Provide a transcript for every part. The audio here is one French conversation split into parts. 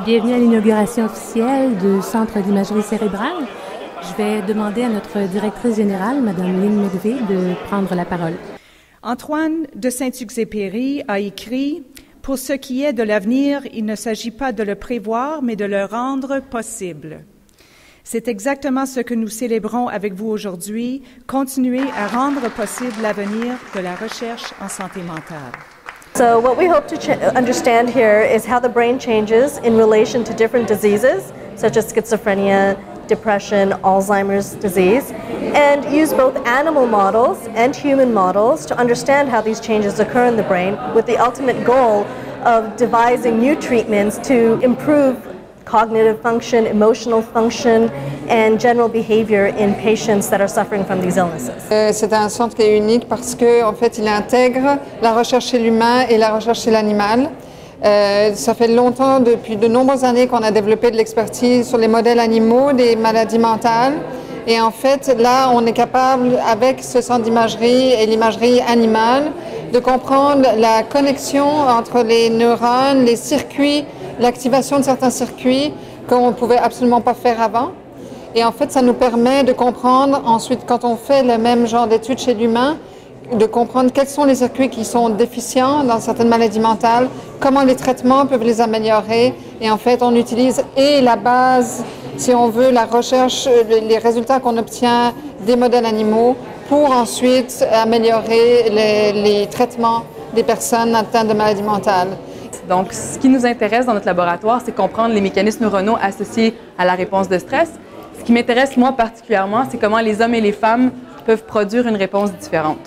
Bienvenue à l'inauguration officielle du Centre d'imagerie cérébrale. Je vais demander à notre directrice générale, Mme Lynn Medvey, de prendre la parole. Antoine de Saint-Exupéry a écrit « Pour ce qui est de l'avenir, il ne s'agit pas de le prévoir, mais de le rendre possible ». C'est exactement ce que nous célébrons avec vous aujourd'hui, continuer à rendre possible l'avenir de la recherche en santé mentale. So what we hope to understand here is how the brain changes in relation to different diseases, such as schizophrenia, depression, Alzheimer's disease, and use both animal models and human models to understand how these changes occur in the brain with the ultimate goal of devising new treatments to improve cognitive function, emotional function, and general behavior in patients that are suffering from these illnesses. C'est un centre qui est unique parce que, en fait, il intègre la recherche chez l'humain et la recherche chez l'animal. Ça fait longtemps, depuis de nombreuses années, qu'on a développé de l'expertise sur les modèles animaux des maladies mentales. Et en fait, là, on est capable, avec ce centre d'imagerie et l'imagerie animale, de comprendre la connexion entre les neurones, les circuits, l'activation de certains circuits qu'on ne pouvait absolument pas faire avant. Et en fait, ça nous permet de comprendre ensuite, quand on fait le même genre d'études chez l'humain, de comprendre quels sont les circuits qui sont déficients dans certaines maladies mentales, comment les traitements peuvent les améliorer. Et en fait, on utilise et la base, si on veut, la recherche, les résultats qu'on obtient des modèles animaux pour ensuite améliorer les traitements des personnes atteintes de maladies mentales. Donc, ce qui nous intéresse dans notre laboratoire, c'est comprendre les mécanismes neuronaux associés à la réponse de stress. Ce qui m'intéresse, moi, particulièrement, c'est comment les hommes et les femmes peuvent produire une réponse différente.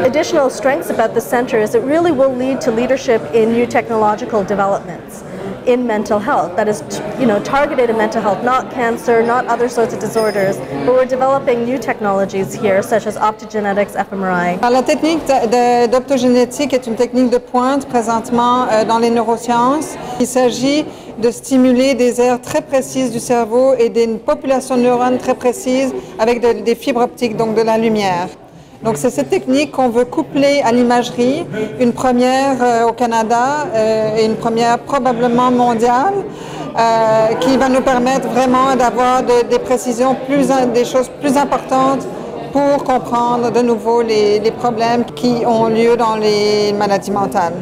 Additional strengths about the center is it really will lead to leadership in new technological developments in mental health that is, targeted in mental health, not cancer, not other sorts of disorders, but we're developing new technologies here, such as optogenetics, fMRI. Alors, la technique d'optogénétique est une technique de pointe présentement dans les neurosciences. Il s'agit de stimuler des aires très précises du cerveau et d'une population de neurones très précise avec des fibres optiques, donc de la lumière. Donc c'est cette technique qu'on veut coupler à l'imagerie, une première au Canada et une première probablement mondiale, qui va nous permettre vraiment d'avoir des précisions, des choses plus importantes pour comprendre de nouveau les problèmes qui ont lieu dans les maladies mentales.